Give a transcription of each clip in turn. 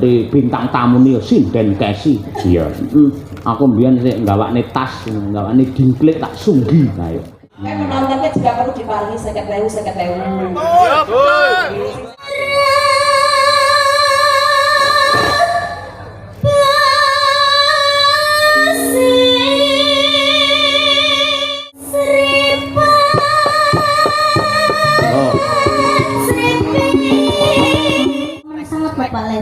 mesti bintang tamu nih sinden kesi. Iya. Aku mbiyen sik nggawakne tas, nggawakne dingklik tak sunggi. Ayo. Penontonnya juga perlu diparingi 50.000.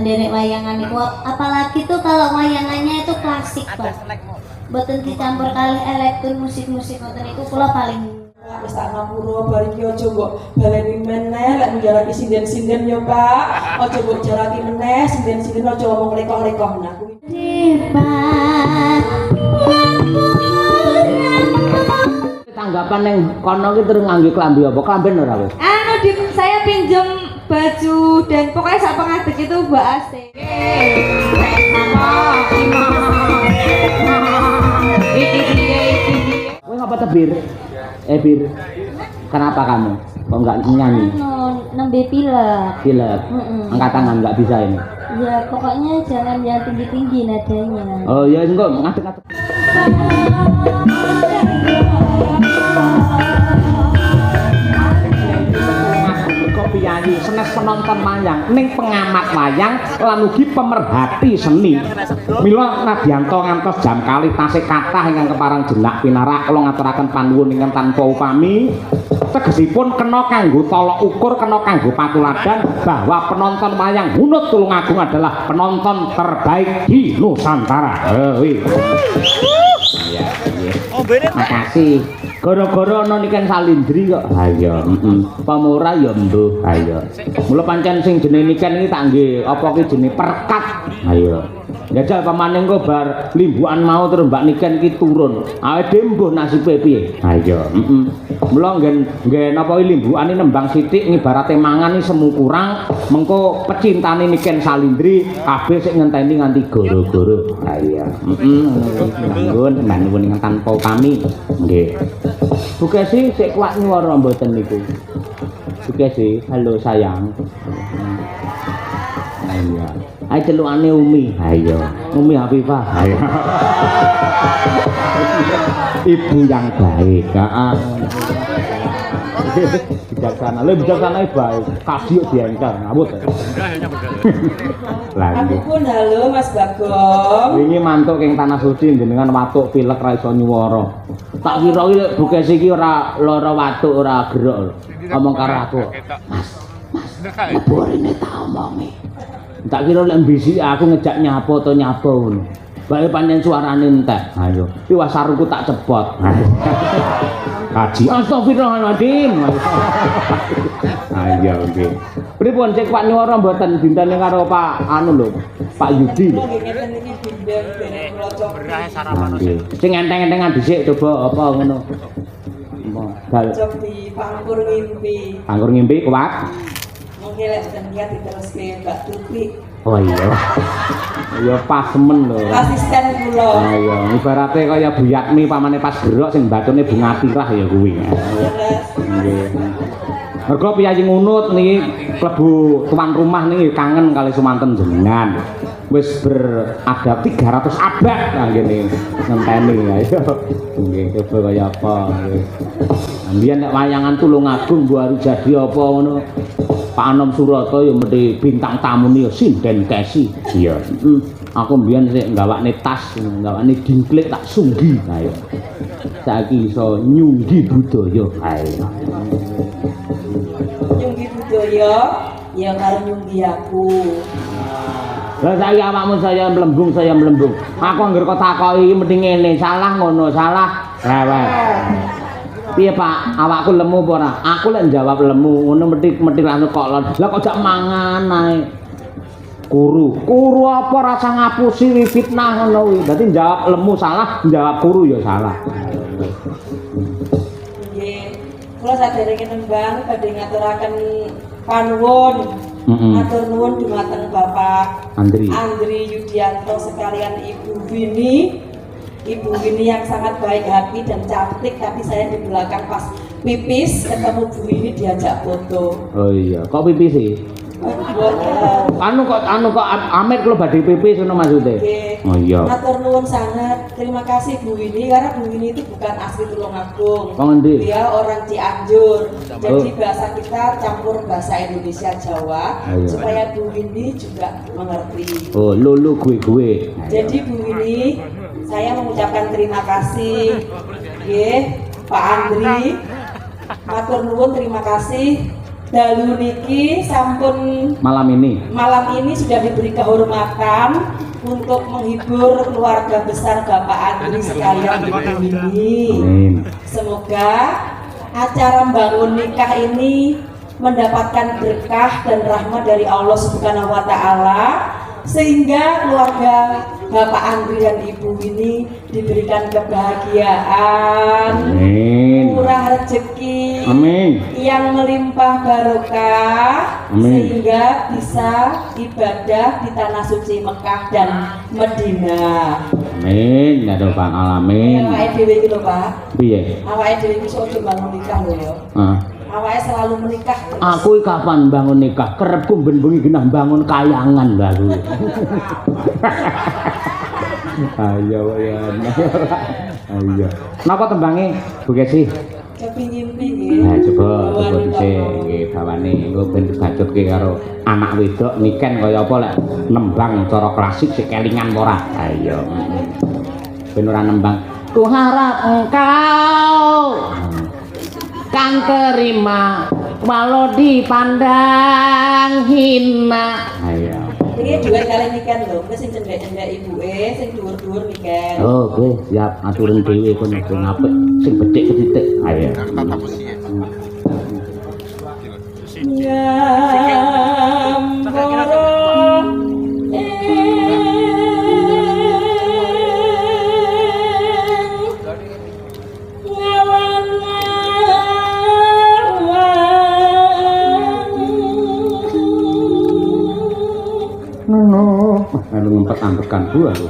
Derek wayangan itu, apalagi tuh kalau wayangannya itu klasik Pak, boten dicampur kali elektron musik-musik boten itu kula paling wis tak ngapura bareng ki aja mbok baleni meneh lek njaraki sinden-sinden yo Pak, aja mbok jaraki meneh sinden-sinden aja ngomong lekoh-lekoh nah kuwi tanggapan yang kono ki terus nganggo klambi apa klamben ora wis saya pinjem baju dan pokoknya saat pengadek itu Mbak Asti. Kowe ngapa tebir? Bir. Kenapa kamu? Kok enggak nyanyi? Nembe pilek. Pilek. Angkat tangan enggak bisa ini. Ya pokoknya jangan yang tinggi-tinggi nadanya. Oh ya engko ngadeg-ngadeg. Piyayi senes penonton wayang ning pengamat wayang lan ugi pemerhati seni. Mila Nadianto ngantos jam kalih tasih kathah ingkang keparang jenak pinarak kula ngaturaken panuwun ingkang tanpa upami. Tegesipun kena kanggo tolok ukur, kena kanggo patuladan bahwa penonton wayang Hunut Tulungagung adalah penonton terbaik di Nusantara. Ya, makasih. Gara-gara ana niken Salindri kok. Ha iya, pamora ya mbuh. Ha iya. Mula pancen sing jenenge niken iki tak nggih apa ki jenenge perkat. Ha iya. Njajal pamane engko bar limbukan mau terus Mbak Niken ki turun. Awake dhewe mbuh nasibe piye? Ha iya, Mula nggen napa ki limbukane nembang sithik ngibarate mangan iki semu kurang, mengko pecintane Niken Salindri kabeh sik ngenteni nganti gara-gara. Ha iya. Nuwun manuwun ingkang tanpa upami. Nggih. Bukesi sik kuat nyuwara mboten niku. Bukesi, halo sayang. Iya. Ayo celukane Umi. Ayo. Umi Hafifah. Ayo. Ibu yang baik, heeh. Bijaksana. Lha bijaksana baik. Kasih diengkel ngawut. Aku pun halo Mas Bagong. Wingi mantuk ing Tanah Suci jenengan watuk pilek ra iso nyuwara. Tak kira iki Bukes iki ora lara watuk ora gerok. Ngomong karo aku. Mas. Borine tak omongi. Tak kira lek mbisi aku ngejak nyapa to nyapa ngono. Bae pancen suarane entek. Ayo. Iki wasarku tak cepot. Kaji astagfirullahaladzim. Ayo nggih. Pripun cek Pak nyuwara mboten dintene karo Pak anu lho, Pak Yudi. Sing enteng-entengan dhisik coba apa ngono. Cocok di pangkur ngimpi. Pangkur ngimpi kuat. Mungkin lek jenengan diteruske Mbak Tuti. Oh iya. Ya pas semen lho. Asisten kula. Ayo, ibarate kaya Bu Yatmi pamane pas gerok sing batune bunga tirah ya kuwi. Nggih. Mergo piyayi ngunut niki klebu tuan rumah niki kangen kali sumanten jenengan. Wis beradab 300 abad nah ngene ngenteni ayo. Nggih, coba kaya apa nggih. Mbiyen nek wayangan Tulungagung baru jadi apa ngono. Pak Anom Surata ya mesti bintang tamu nih sinden kesi. Iya. Aku mbiyen sik nggawakne tas, nggawakne dingklik tak sunggi. Ayo. Saiki iso nyunggi budaya. Ayo. Nyunggi budaya ya karo nyunggi aku. Lah saiki awakmu saya melembung. Aku anggere kok takoki mesti ngene, salah ngono, salah. Rewel. Piye Pak, awakku lemu apa ora? Aku lek jawab lemu, ngono mesti anu kok. Lah kok jak mangan ae. Kuru apa rasa ngapusi fitnah ngono kuwi. Dadi jawab lemu salah, jawab kuru ya salah. Nggih. Kula saderenge nembang badhe ngaturaken panuwun. Matur nuwun dumateng Bapak Andri Yudianto sekalian Ibu Wini yang sangat baik hati dan cantik, tapi saya di belakang pas pipis ketemu Bu Wini diajak foto. Oh iya, kok pipis sih? anu kok Amit kula badhe pipis ngono maksude. Oh iya. Matur nuwun sangat. Terima kasih Bu Wini karena Bu Wini itu bukan asli Tulungagung. Oh ngendi? Dia orang Cianjur. Jadi bahasa kita campur bahasa Indonesia Jawa supaya Bu Wini juga mengerti. Oh, lulu gue. Jadi Bu Wini, saya mengucapkan terima kasih nggih Pak Andri. Matur nuwun terima kasih. Dalu niki sampun malam ini sudah diberi kehormatan untuk menghibur keluarga besar Bapak Andri sekalian di ini. Semoga acara bangun nikah ini mendapatkan berkah dan rahmat dari Allah Subhanahu wa taala sehingga keluarga Bapak Andri dan Ibu ini diberikan kebahagiaan, murah rezeki, yang melimpah barokah, sehingga bisa ibadah di tanah suci Mekah dan Madinah. Amin, ya Rabbal alamin. Awake dhewe iki lho, Pak. Piye? Awake dhewe iki iso bangun nikah lho ya. Awake selalu menikah terus. Aku kapan bangun nikah? Kerepku ben bengi genah bangun kayangan lho aku. Ayo ya. Ayo. Napa tembange Bu Kesi? Kepingin nggih. Nah, coba dhisik nggih bawane engko ben dibacutke karo anak wedok niken kaya apa lek nembang cara klasik sik kelingan ora. Ayo. Ben ora nembang. Ku harap engkau kan terima walau dipandang hina. Ayo. Iki dhuwur kali niken lho, wis sing cendhek-cendhek ibuke, sing dhuwur-dhuwur niken. Oh, kowe siap aturan dhewe kono sing apik, sing becik ketitik. Ayo. Lalu ngempet-ampekan gua tuh.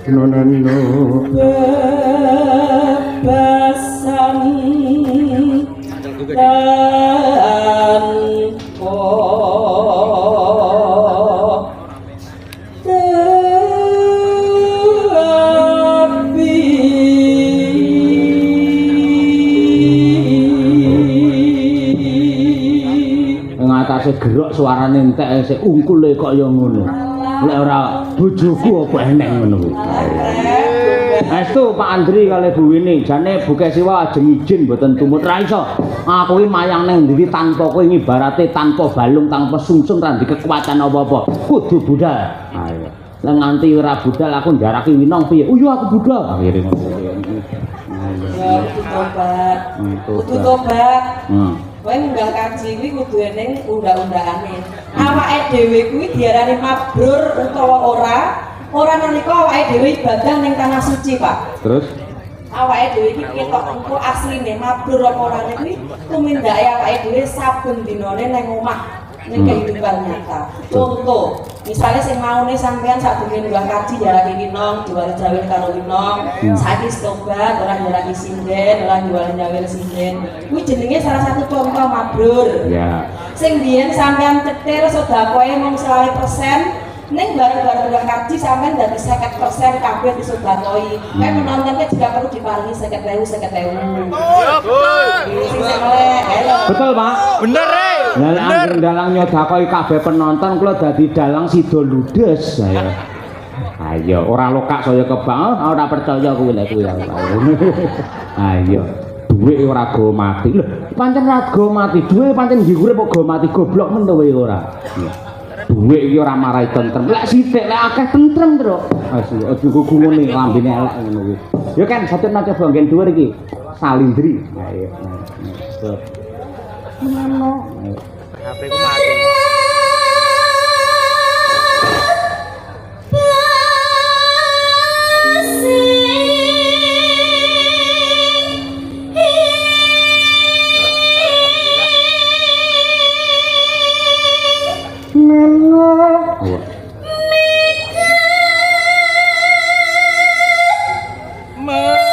Nonano bebasan gerok suarane entek sik ungkule kok ya ngono. Lek ora bojoku apa eneng ngono kuwi. Estu Pak Andri kali Bu Wini, jane Bu Kesiwa ajeng izin mboten tumut ra iso. Aku iki mayang nang ndi tanpa kowe ibarate tanpa balung tanpa sungsung ra ndek kekuatan apa-apa. Kudu budal. Ayo. Lah nganti ora budal aku njaraki winong piye? Oh iya aku budal. Akhire ngono. Ya kudu tobat. Kudu tobat. Kowe munggah kaji kuwi kudu eneng undang-undangane. Awake dhewe kuwi diarani mabrur utawa ora nalika awake dhewe ibadah ning tanah suci, Pak. Terus awake dhewe iki ketok engko asline mabrur apa orane kuwi tumindake awake dhewe saben dinane ning omah ning kehidupan nyata. Contoh, misalnya sing maune sampean sadurunge munggah kaji jarake winong, diwale-jawel karo winong, saiki tobat ora jarake sinden, ora diwale-jawel sinden. Kuwi jenenge salah satu contoh mabrur. Ya. Sing biyen sampean cetil sedakoe mung 100%, ning bareng-bareng munggah kaji sampean dadi 50% kabeh disodakoi. Kae menontonnya juga perlu diparingi 50.000. Betul, Pak. Bener, Lah anggere dalang nyodakoi kabeh penonton kula dadi dalang sida ludes saya. Ayo, ora lokak saya kebang, ora percaya kuwi lek kuwi. Ayo. Duwe ora go mati. Lho, pancen ora go mati. Duwe pancen nggih urip kok go mati goblok men to kowe ora. Duwe iki ora marai tentrem. Lek sithik lek akeh tentrem, Tru. Wis aja ngene lambene elek ngono kuwi. Ya kan satun coba nggen dhuwur iki. Salindri. Ayo. Mana? HP ku mati. Terus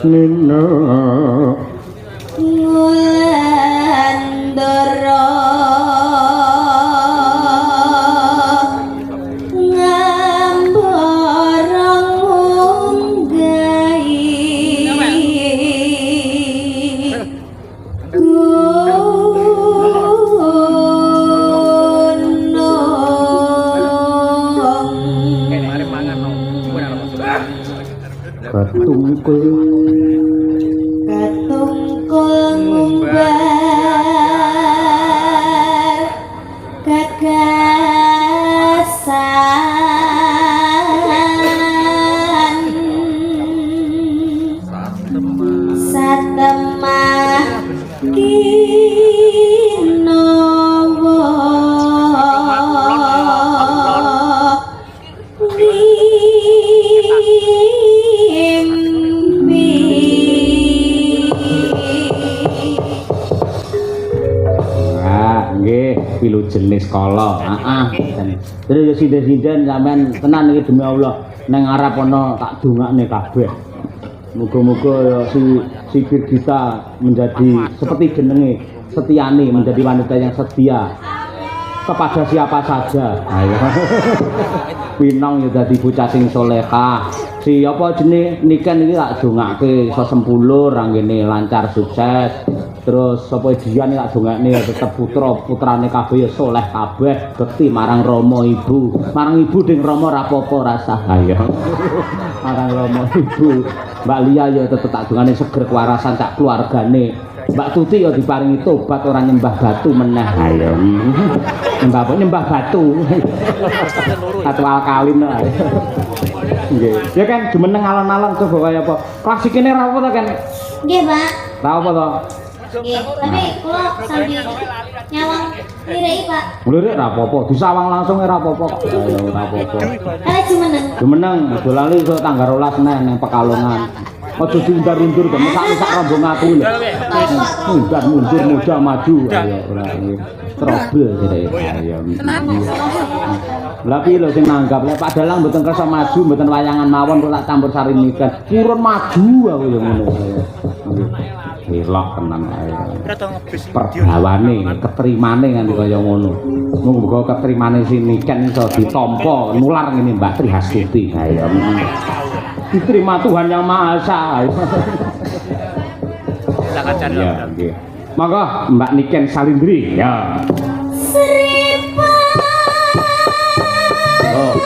Nino Wulandara ngamborong munggahi Katungkul ngumbar gagasan satemah kinowo pilu jenis kala. Terus ya sinten-sinten sampean tenan iki demi Allah nang arep ana tak dongakne kabeh. Muga-muga ya si Birgita menjadi seperti jenenge Setiani, menjadi wanita yang setia kepada siapa saja. Ayo. Pinong ya dadi bocah sing salehah. Si apa jenenge Niken iki tak dongake iso sempulur anggene lancar sukses. Terus sapa Dian tak dongakne tetep putrane kabeh ya saleh kabeh, bekti marang Rama Ibu. Marang Ibu ding Rama ra apa-apa rasah. Ayo. Marang Rama Ibu. Mbak Lia ya tetep tak dongane seger kewarasan sak keluargane. Mbak Tuti ya diparingi tobat ora nyembah batu meneh. Ayo. Nyembah batu. Satu alkalin ae. Nggih. Ya kan jumeneng alon-alon coba kaya apa. Klasik ini ra apa to kan? Nggih, Pak. Ra apa to? Nggih, tapi kula sambil nyawang lirik, Pak. Lirik ra apa-apa, disawang langsung ora apa-apa kok. Ayo ora apa-apa. Jumeneng. Jumeneng, aja lali iso tanggal 12 nang Pekalongan. Aja diundur-undur kok sak rombong aku lho. Mundur muda maju. Ayo ora trouble jare. Ayo. Lah piye lho sing nanggap lek Pak Dalang mboten kersa maju, mboten wayangan mawon kok tak campur sari niken. Purun maju aku ya ngono. Elok tenan ae. Pergawane, keterimane nganti kaya ngono. Muga-muga keterimane si Niken iso ditampa nular ngene Mbak Trihastuti. Ayo. Diterima Tuhan Yang Maha Esa. Ya, nggih. Monggo Mbak Niken Salindri. Ya. Seripa. Oh.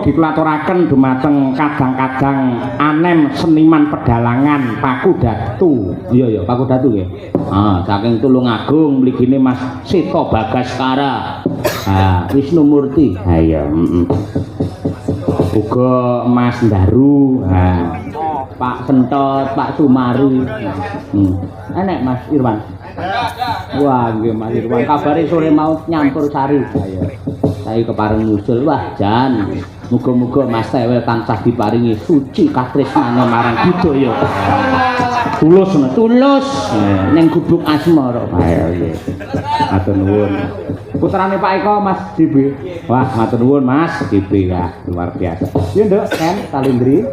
Ditulaturaken dumateng kadang-kadang anem seniman pedalangan Paku Datu. Iya Paku Datu nggih. Saking Tulungagung mligine Mas Sito Bagaskara. Wisnu Murti. Iya, Uga Mas Ndaru. Pak Sentot, Pak Sumari. Enek Mas Irwan. Wah, nggih Mas Irwan. Kabare sore mau nyampur sari. Saya kepareng musul. Wah, jan. Muga-muga Mas Tewel tansah diparingi suci katresnane marang budaya. Tulus ning gubuk asmara. Nggih. Matur nuwun. Putrane Pak Eko Mas Dibi. Wah, matur nuwun Mas Dibi ya, luar biasa. Yo Nduk, Ken Salindri.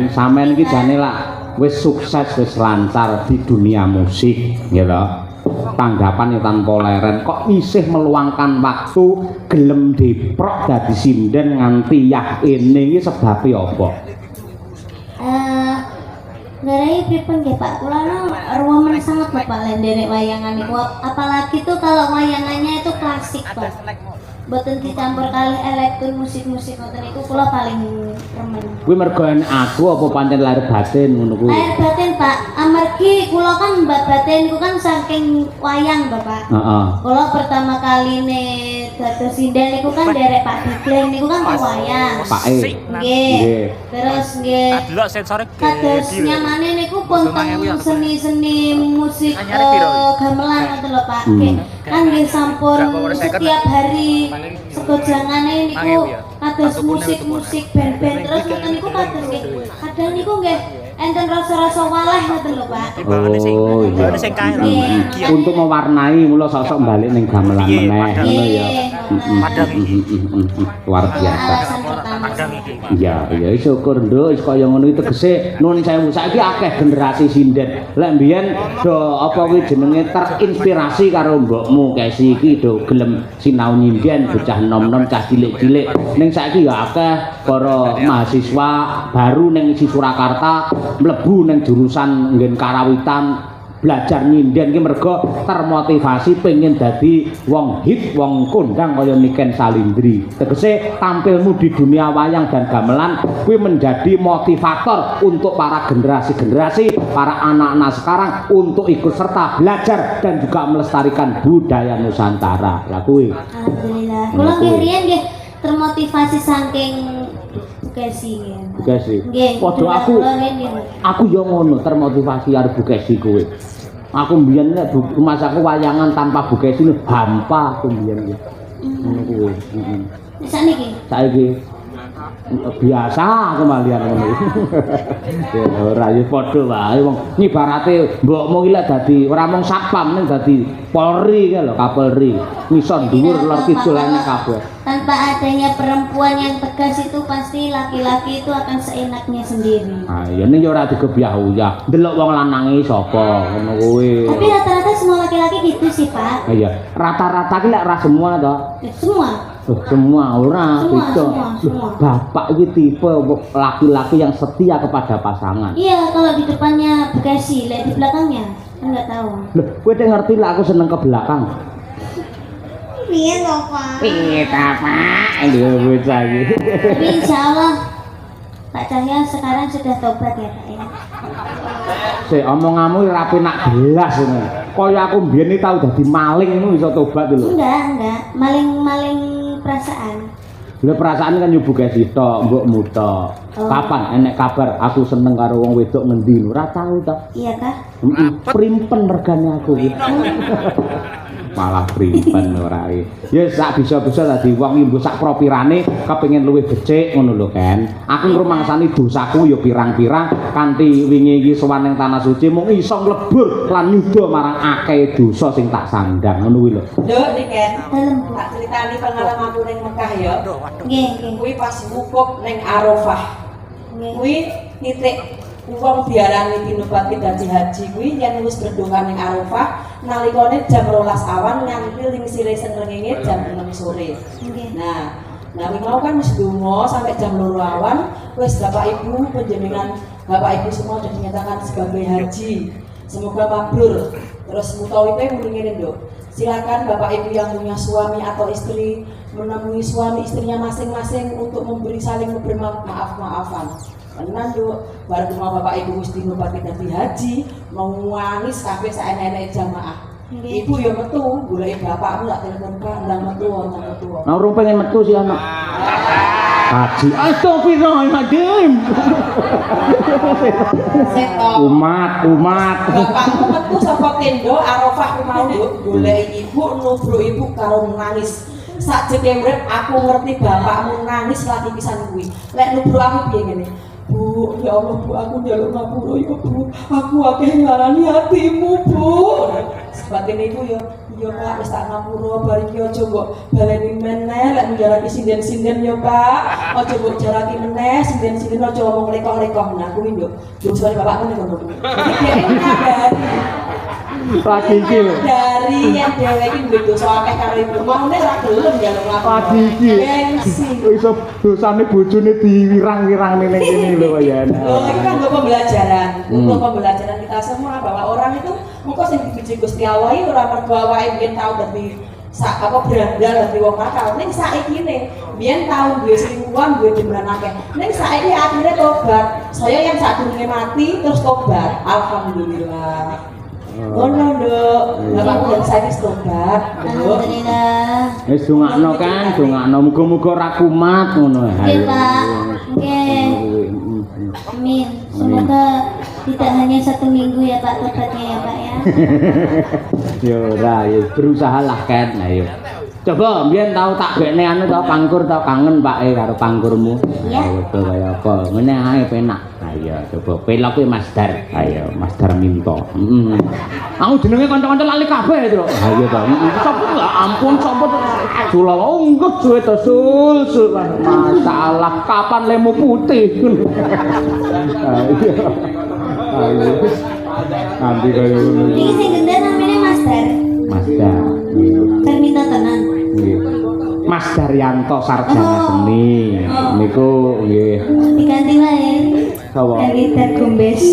Sampeyan iki jane lak wis sukses wis lancar di dunia musik gitu. Tanggapan tanpa leren kok isih meluangkan waktu gelem diprok dadi sinden nganti yah ini iki sebabe apa? Ngarai pripun nggih Pak, kula ruwemen sangat Bapak lenderek wayangan niku, apalagi tuh kalau wayangannya itu klasik Pak. Boten dicampur kali elektron musik-musik ngoten niku kula paling remen. Kuwi mergo aku apa pancen lahir batin ngono kuwi? Lahir batin Pak, amargi kula kan mbak batin niku kan saking wayang Bapak. Heeh. Kula pertama kali dados sinden niku kan derek Pak Digleng niku kan wayang. Pak E. Nggih. Terus nggih. Delok sensore kados nyamane niku pun seni-seni musik gamelan ngoten lho Pak. Kan nggih sampun setiap hari sekojangane niku kados musik-musik band-band terus ngoten niku kados nggih. Kadang niku nggih enten rasa-rasa waleh ngoten lho Pak. Oh iya. Untuk mewarnai mula sosok balik ning gamelan meneh ngono ya. Luar biasa. Iya, syukur Nduk wis kaya ngono iki tegese nuwun sewu saiki akeh generasi sinden. Lek mbiyen do apa kuwi jenenge terinspirasi karo mbokmu Kesi iki do gelem sinau nyimben bocah nom-nom cah cilik-cilik. Ning saiki ya akeh para mahasiswa baru ning isi Surakarta mlebu ning jurusan nggen karawitan belajar nyinden ki mergo termotivasi pengen dadi wong hit wong kondang kaya Niken Salindri. Tegese tampilmu di dunia wayang dan gamelan kuwi menjadi motivator untuk para generasi-generasi, para anak-anak sekarang untuk ikut serta belajar dan juga melestarikan budaya Nusantara. Lah kuwi. Alhamdulillah. Kula riyen nggih termotivasi saking Bukesi nggih. Bukesi. Nggih. Padha aku yo ngono termotivasi karo Bukesi kowe. Aku mbiyen nek rumah saku wayangan tanpa Bukesi hampa aku mbiyen nggih. Ngono kuwi. Saniki. Saiki biasa kemalian ngono. Ora yo padha wae wong ngibarate mbokmu iki lek dadi ora mung satpam ning dadi Polri ki lho, Kapolri. Ngisor dhuwur lor kidul enek kabeh. Tanpa adanya perempuan yang tegas itu pasti laki-laki itu akan seenaknya sendiri. Ah ya ning yo ora digebyah-uyah. Delok wong lanange sapa ngono kuwi. Tapi rata-rata semua laki-laki gitu sih, Pak. Iya, rata-rata ki lek ora semua to. Semua. Semua ora beda. Semua. Bapak iki tipe laki-laki yang setia kepada pasangan. Iya, kalau di depannya Bekasi, lihat di belakangnya enggak tahu. Loh, kowe ngerti lah aku seneng ke belakang. Iya toh, Pak. Kita Pak, lho bocah iki. Tapi insya Allah Pak Cahya sekarang sudah tobat ya Pak ya. Sik omonganmu ora penak belas ngono. Kaya aku mbiyen iki tau dadi maling ngono iso tobat lho. Enggak. Maling perasaan. Lha perasaan kan yo buka sitok, mbokmu tok. Kapan enek kabar aku seneng karo wong wedok ngendi ora tau to. Iya kah? Heeh, primpen regane aku iki. Malah primpen ora iki. Ya sak bisa-bisa dadi wong imbu sak propirane kepengin luwih becik ngono lho kan. Aku ngrumangsani dosaku ya pirang-pirang kanthi wingi iki sowan ning tanah suci mung iso mlebur lan nyuda marang akeh dosa sing tak sandang ngono kuwi lho. Nduk Niken, Dalem. tak critani pengalamanku ning Mekah ya. Nggih. Kuwi pas wukuf ning Arafah. Nggih. Kuwi titik wong diarani dinobati dadi haji kuwi yen wis berdoa ning Arafah nalikane jam 12 awan nganti lingsire srengenge jam 6 sore. Nggih. Nah kuwi mau kan wis donga sampai jam 2 awan wis Bapak Ibu panjenengan Bapak Ibu semua sudah dinyatakan sebagai haji. Semoga mabrur. Terus mutawife muni ngene Nduk. Silakan Bapak Ibu yang punya suami atau istri menemui suami istrinya masing-masing untuk memberi saling bermaaf-maafan. Tenan Nduk, baru mau Bapak Ibu mesti nobati dadi haji, mau nangis kabeh saenek-enek jamaah. Ibu ya metu, golek bapakmu tak telepon Pak, ndang metu wonten metu. Nah, urung pengen metu sih anak. Haji, astagfirullahaladzim. Seto. Umat. Bapakmu metu saka tenda Arafah ku mau Nduk, golek ibu, nubruk ibu karo nangis. Sakjane urip aku ngerti bapakmu nangis lagi pisan kuwi. Lek nubruk aku piye ngene? Bu, ya Allah Bu, aku njaluk ngapura ya Bu. Aku akeh ngarani hatimu Bu. Sebatene iku ya, iya Pak, wis tak ngapura bar iki aja mbok baleni meneh lek njalaki sinden-sinden ya Pak. Aja mbok jaraki meneh sinden-sinden aja ngomong lekoh-lekoh. Nah kuwi yo. Dosane bapakmu nek ngono. Jadi dhek nyadari. Lagi iki lho. Dari yang dhewe iki duwe dosa akeh karo ibu. Maune ra gelem njaluk ngapura. Lagi iki. Iso dosane bojone diwirang-wirang ning kene lho kaya. Oh, itu kan untuk pembelajaran, untuk pembelajaran kita semua bahwa orang itu mengko sing dipuji Gusti Allah iki ora mergo awake biyen tau dadi apa berandal dadi wong nakal. Ning saikine biyen tau duwe selingkuhan, duwe demenan akeh. Ning saiki akhirnya tobat. Saya yang sadurunge mati terus tobat. Alhamdulillah. Ngono Nduk, bapakku dan saya wis tobat. Alhamdulillah. Wis dongakno kan, dongakno muga-muga ra kumat ngono. Nggih Pak. Nggih. Amin. Semoga tidak hanya 1 minggu ya Pak tobatnya ya Pak ya. Ya ora, ya berusahalah kan. Ayo. Coba mbiyen tau tak bekne anu tau pangkur tau kangen Pak karo pangkurmu. Iya. Betul kaya apa. Ngene ae penak. Ayo coba pelok kuwi Mas Dar. Ayo Mas Dar minto. Heeh. Aku jenenge kanca-kanca lali kabeh to. Ayo to. Sopo ya ampun sopo to. Sula ungguh duwe to sul. Masalah kapan lemu putih. Ayo. Nanti kaya ngono. Ini sing gendar namanya Mas Dar. Mas Dar. Terminal tenan. Nggih. Mas Daryanto sarjana seni. Niku nggih. Diganti wae. Sapa? Dari Dar Gombes.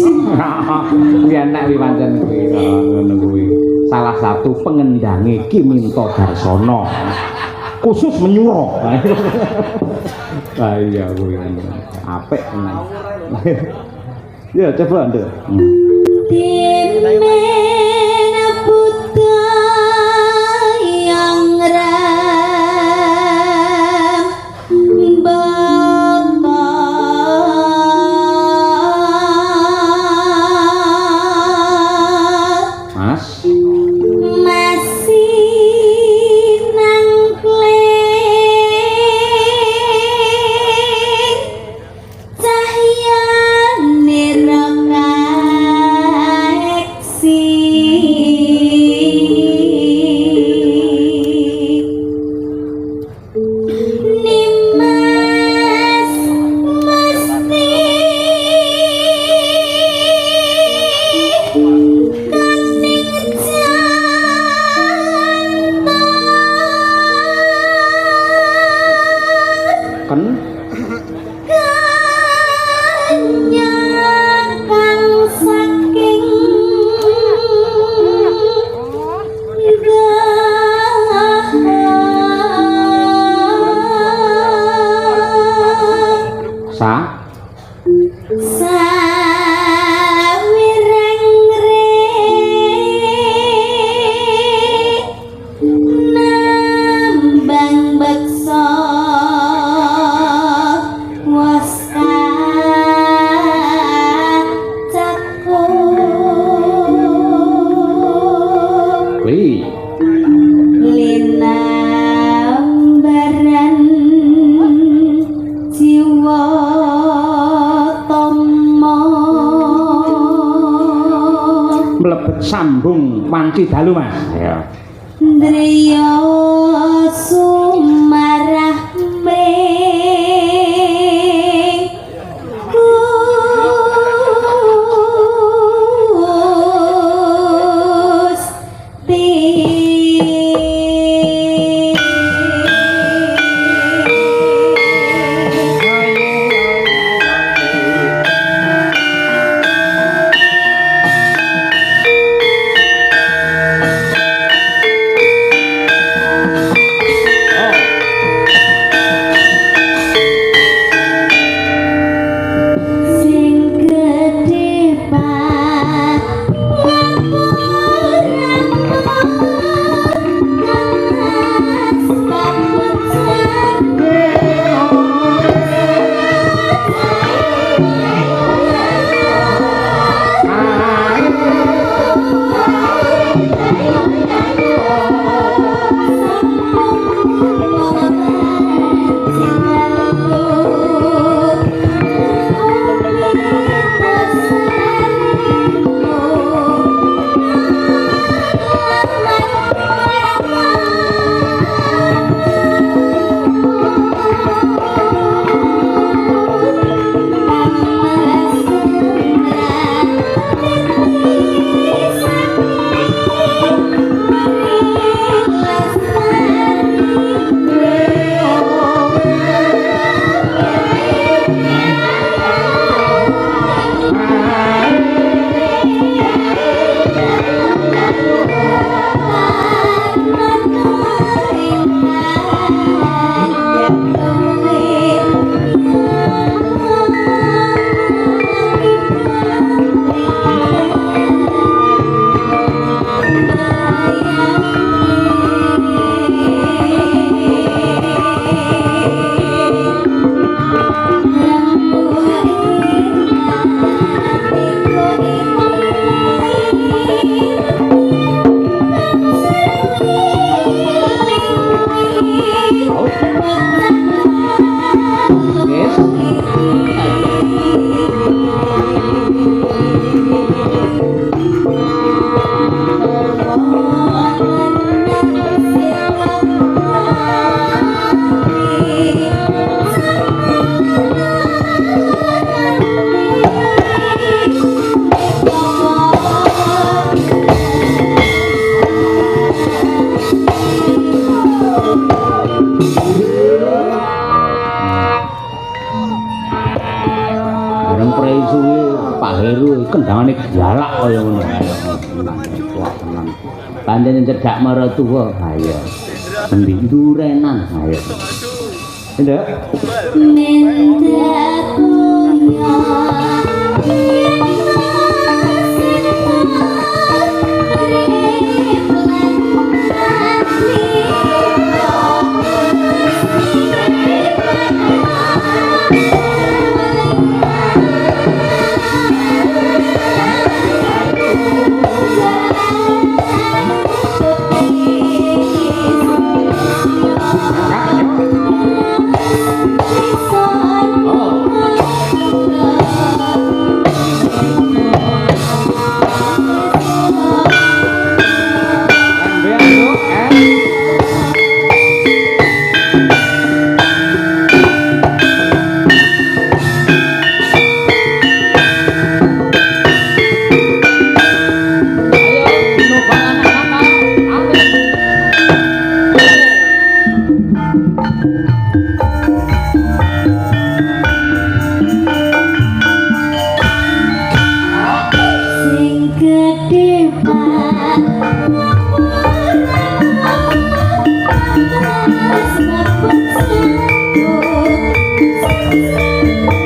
Kuwi enak kuwi pancen kuwi. Ngono kuwi. Salah satu pengendange Ki Minto Darsono. Khusus menyuro. Ah iya kuwi. Apik tenan. Ya coba Nduk. Dimena buta yang ram bakal Mas. masih nang kleng cahya neraka nambang beksa waska cakup linambaran jiwa tomo mlebet sambung wanci dalu Mas ya Driya sumarah mring kendangane galak kaya ngono. Wah tenan. Pancen cedak maratuwa. Ha iya. Endi durenan. Ha iya. Nduk. Thank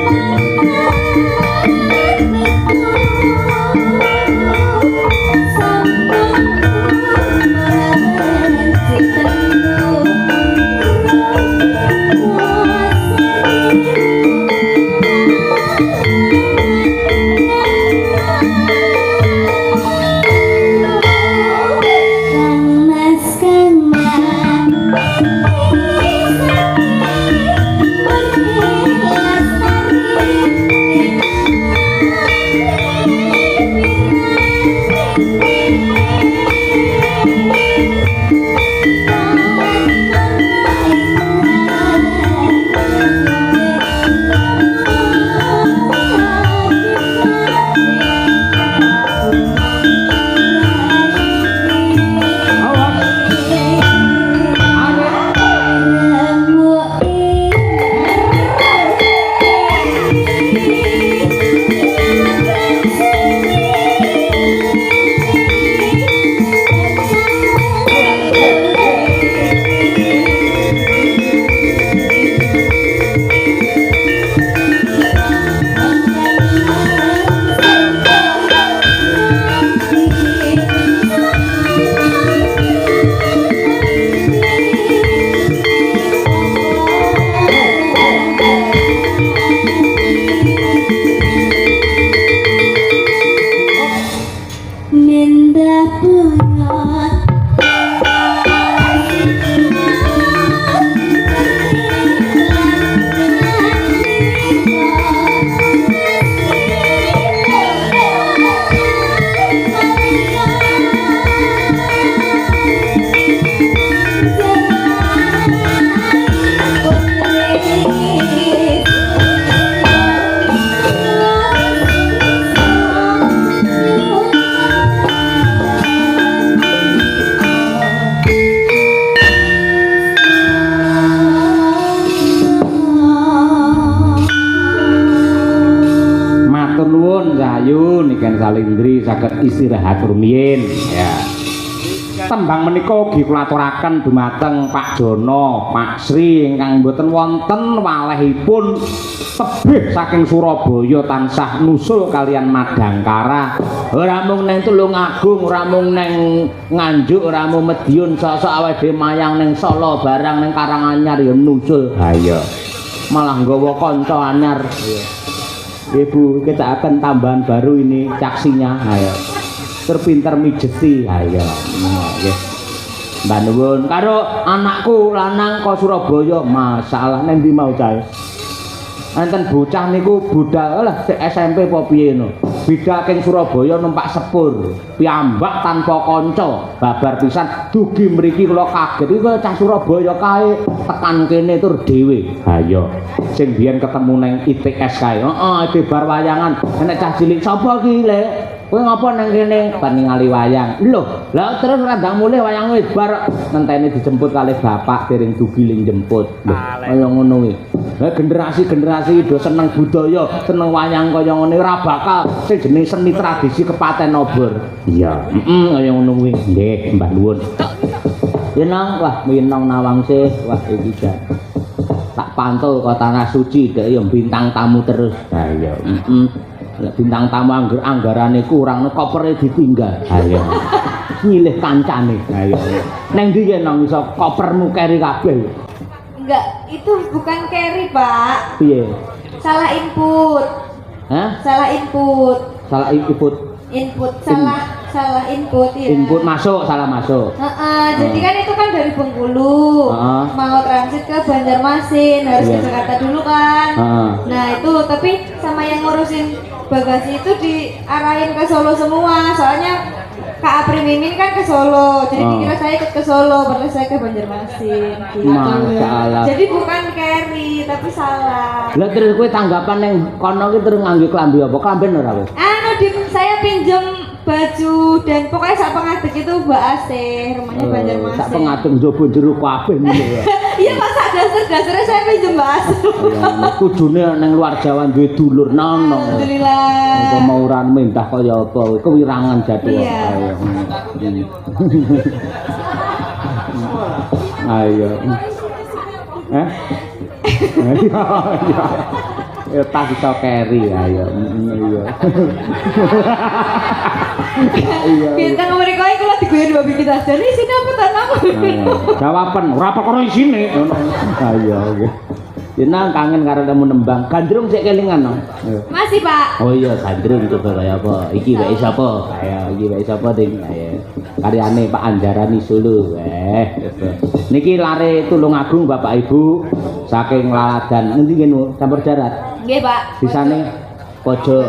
you. Salindri saged istirahat rumiyin ya. Tembang menika ugi kula aturaken dumateng Pak Jono, Pak Sri ingkang mboten wonten walehipun tebih saking Surabaya tansah nusul kalian Madangkara. Ora mung neng Tulungagung, ora mung neng Nganjuk, ora mung Medion, sosok awake dhewe mayang neng Solo barang neng Karanganyar ya nusul. Ha iya. Malah nggawa kanca anyar. Ibu, kita akan tambahan baru ini caksinya. Ayo. Terpintar mijeti. Ayo. Nggih. Mbak nuwun karo anakku lanang kok Surabaya, masalah nang ndi mau cae. Enten bocah niku budal lah SMP apa piye no. Bidal king Surabaya numpak sepur, piyambak tanpa kanca. Babar pisan dugi mriki kula kaget iki cah Surabaya kae tekan kene tur dhewe. Ha iya. Sing biyen ketemu nang ITS kae. Heeh, ide bar wayangan. Nek cah cilik sapa ki, Le? Kowe ngapa nang kene? Ban ningali wayang. Lho, lah terus randang mulih wayang wis bar ngenteni dijemput kali bapak dereng dugi ling jemput. Lho, kaya ngono kuwi. Lah generasi-generasi do seneng budaya, seneng wayang kaya ngene ora bakal sing jenenge seni tradisi kepaten obor. Iya, kaya ngono kuwi. Nggih, Mbah nuwun. Yenang, wah minang nawangse, wah iki jan. Tak pantau ke tanah suci dek ya bintang tamu terus. Ha iya, bintang tamu anggarane kurang kopere ditinggal. Ha iya. Nyilih kancane. Ha iya. Neng ndi nang iso kopermu keri kabeh? Enggak, itu bukan carry, Pak. Piye? Salah input. Hah? Salah input. Salah input. Input salah input ya. Input masuk, salah masuk. Jadi kan itu kan dari Bengkulu. Mau transit ke Banjarmasin, harus ke Jakarta dulu kan. Nah, itu tapi sama yang ngurusin bagasi itu diarahin ke Solo semua. Soalnya Kak Apri Mimin kan ke Solo, jadi dikira saya ikut ke Solo, padahal saya ke Banjarmasin. Masalah. Jadi bukan carry, tapi salah. Lah terus kowe tanggapan yang kono ki terus nganggo klambi apa? Klamben ora kowe? Saya pinjem baju dan pokoknya sak pengadek itu Mbak Asih, rumahnya Banjarmasin. Sak pengadek njobo jero kabeh ngono ya. Iya, Pak, sak dasar-dasarnya saya pinjem Mbak Asih. Kudune nang luar Jawa duwe dulur nang. Alhamdulillah. Apa mau ora mentah kaya apa, kewirangan jatuh. Ayo. Ya tak iso carry ayo. Iya. Iya. Bintang mriko iki kula digoyen babi kita. Jadi sini apa tanam? Jawaban ora perkara isine. Ayo. Jenang kangen karo temu nembang. Gandrung sik kelingan no. Masih, Pak. Oh iya, gandrung coba kaya apa? Iki wae sapa? Ayo, iki wae sapa ding? Ayo. Karyane Pak Anjarani Solo. Niki lare Tulungagung Bapak Ibu saking Laladan. Ngendi ngene campur darat? Nggih, Pak. Disane pojok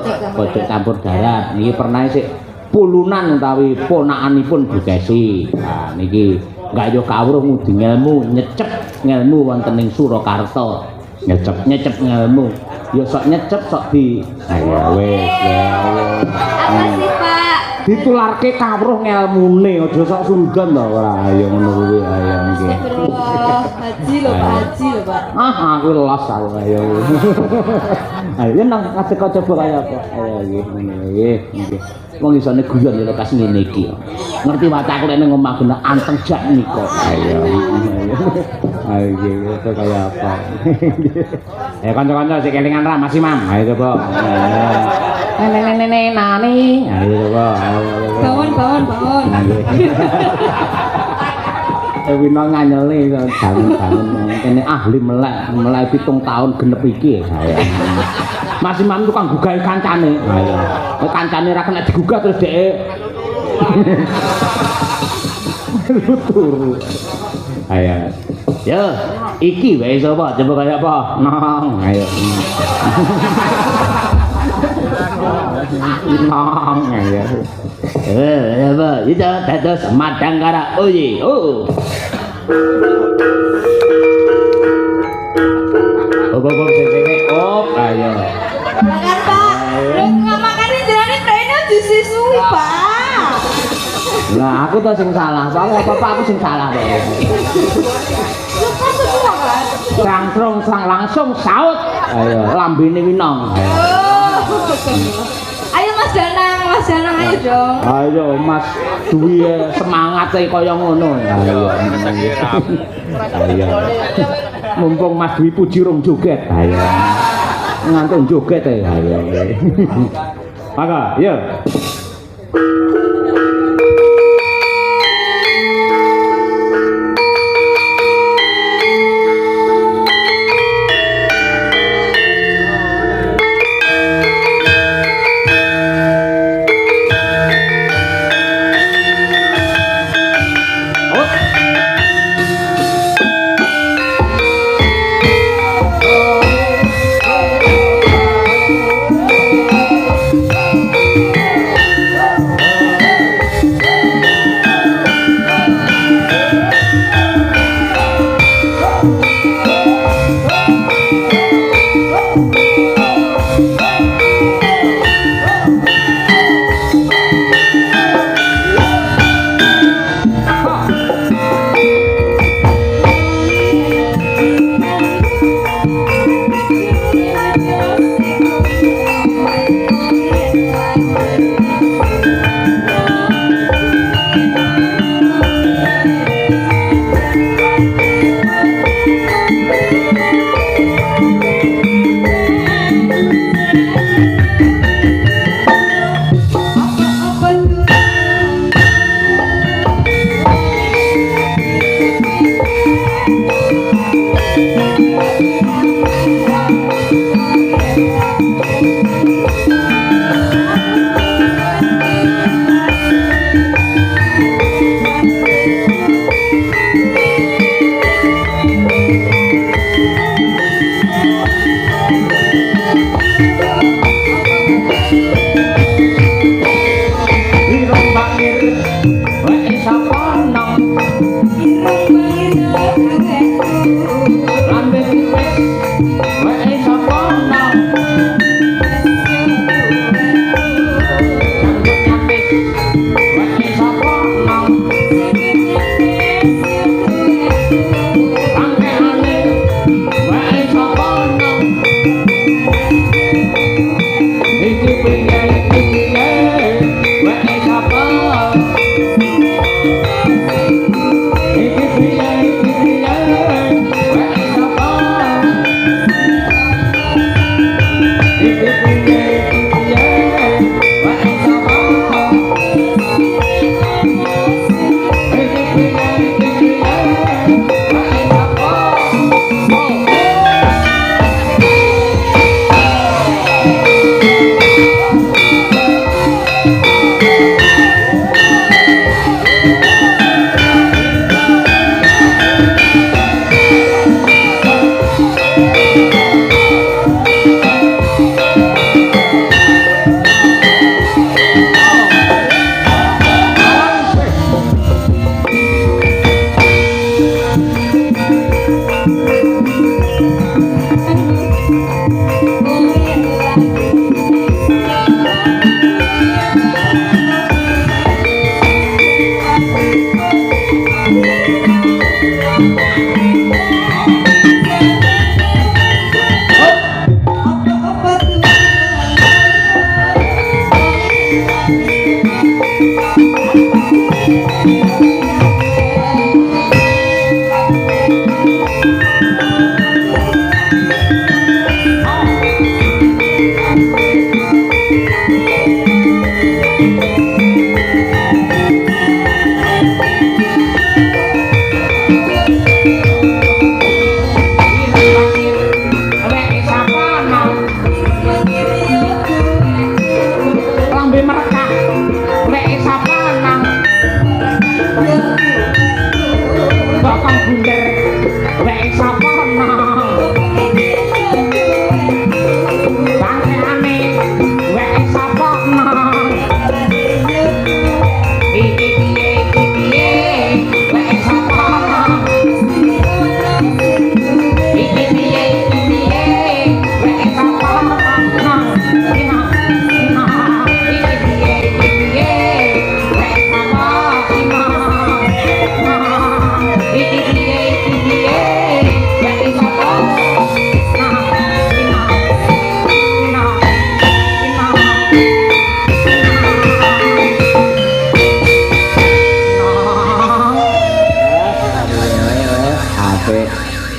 campur darat. Niki pernah sik Pulunan utawi ponakanipun Bu Kesi. Nah niki gayuh kawruh ngudi ngelmu nyecep ngelmu wonten ing Surakarta. Nyecep ngelmu. Ya sok nyecep sok di. Ayo wis ya Allah. Apa sih, Pak? Ditularke kawruh ngelmune aja sok sunggan to ora ayo ngono kuwi ayo niki. Astagfirullah, haji lho Pak, haji lho Pak. Aku los aku ayo. Ayo nang kadek coba kaya apa. Ayo nggih nggih nggih. Wong isane guyon ya lekas ngene iki. Ngerti wacaku nek ning omah bener anteng jak nika. Ayo. Ayo nggih kaya apa. Ya kanca-kanca sik kelingan ra Mas Imam. Ayo coba. Nenek nani. Ayo coba. Bangun. Wina nganyeli bangun kene ahli melek 7 tahun genep iki. Ayo. Mas Imam tukang gugah kancane. Ayo. Kancane ra kena digugah terus dhek turu. Ayo. Yo, iki wae sapa? Coba kaya apa? Nong. Ayo. Nong ayo. Apa? Itu dados Madangkara. Oye. Oh. Bobok sing ayo. Makan Pak. Lho nggak makan jenenge prene disisui Pak. Lah aku tuh sing salah. Apa aku sing salah kok. Lepas semua kan. Sang langsung saut. Ayo lambene winong. Ayo Mas Danang ayo dong. Ayo Mas duwe semangat kaya ngono. Ayo. Ayo. Mumpung Mas Dwi Puji rung joget. Ayo. Ngantuk joget ayo. Maka, yo.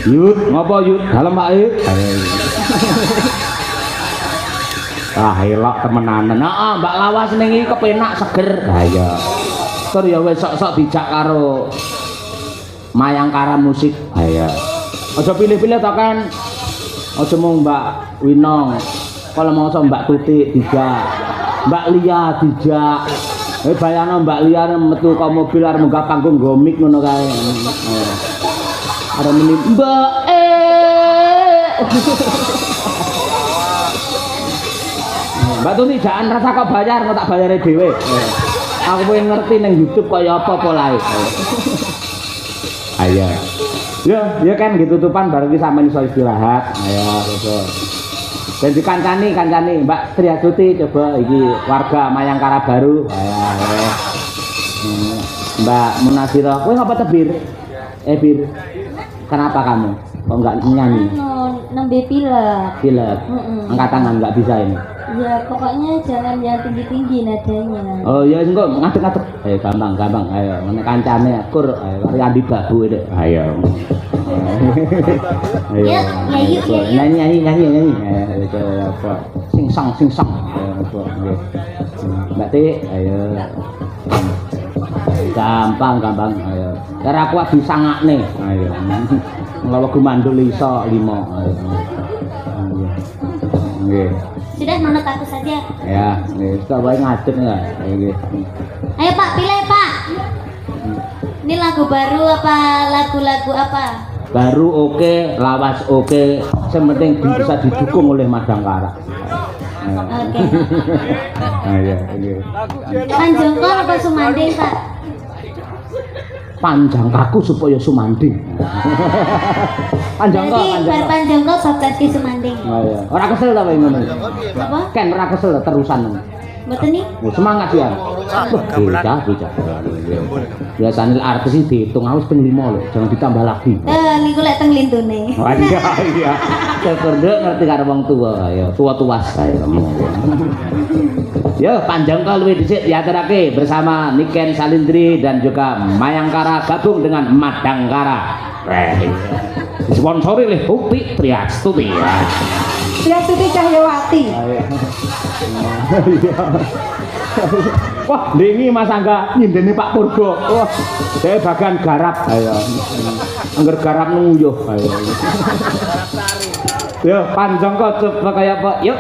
Yud, ngapa Yud? Dalem Pak E. Ah, elok temenanan. Heeh, Mbak Lawas ning iki kepenak seger. Ha iya. Tur ya wis sok-sok dijak karo Mayangkara musik. Ha iya. Aja pilih-pilih to kan. Aja mung Mbak Winong. Kalau mau Mbak Tutik dijak. Mbak Lia dijak. Bayangno Mbak Lia metu ka mobil arep munggah panggung nggo mik ngono kae. Ada meni Mbak Mbak Tuti jangan rasa kok bayar, kok tak bayare dhewe. Aku pengen ngerti nang YouTube kaya apa polahe. Ayo. Ya kan gitu tutupan bareng iki sampeyan iso istirahat. Ayo betul. Dan dikancani Mbak Triastuti coba iki warga Mayangkara baru. Ayo. Mbak Munasira, kowe ngapa tebir? Bir. Kenapa kamu? Kok enggak nyanyi? Nembe pilek. Pilek. Angkat tangan enggak bisa ini. Ya pokoknya jangan yang tinggi-tinggi nadanya. Oh ya engko ngadeg-ngadeg. Ayo gampang. Ayo nek kancane akur ayo Andi Babu dek. Ayo. Ayo. Nyanyi. Ayo apa? Sing song. Ayo nggih. Mbak Ti, ayo. Gampang ayo. Cara aku bisa ngakne. Ayo. Nglawa gumandul iso 5. Ayo. Nggih. Sudah menurut aku saja. Ya, nggih, tak wae ngadeg ya. Nggih. Ayo Pak, pilih Pak. Ini lagu baru apa lagu-lagu apa? Baru oke, lawas oke, yang penting bisa didukung oleh Madangkara. Oke. Iya, iya. Panjangkol apa Sumanding Pak? Panjang kaku supaya Sumanding. Jadi panjangkol sukses di Sumanding. Oh iya. Ora kesel ta wae ngono. Apa? Kan ora kesel terusan. Mboten nih? Oh, semangat ya. Beda. Biasanya artis ini dihitung harus ping 5 loh, jangan ditambah lagi. Niku lek teng lintune. Oh iya. Kerdek ngerti karo wong tua ya, tua-tuas saya. Ya, panjang kal luwih dhisik diaturake bersama Niken Salindri dan juga Mayangkara gabung dengan Madangkara. Disponsori oleh Upi Triastuti. Triastuti Cahyawati. Wah, ndingi Mas Angga nyindeni Pak Purbo. Wah, saya bagian garap. Ayo. Angger garap nguyuh. Ayo. Yo, panjang kok coba kayak apa? Yuk.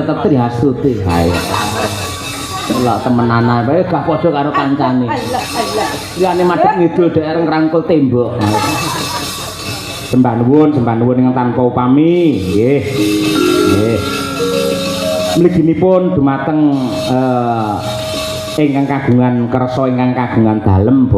tetep Triastuti. Hayo. Lah temenan ae gak padha karo kancane. Liyane madhep ngidul daerah ngrangkul tembok. Sembah nuwun ingkang tanpa upami. Nggih. Nggih. Mliginipun dumateng ingkang kagungan kersa ingkang kagungan dalem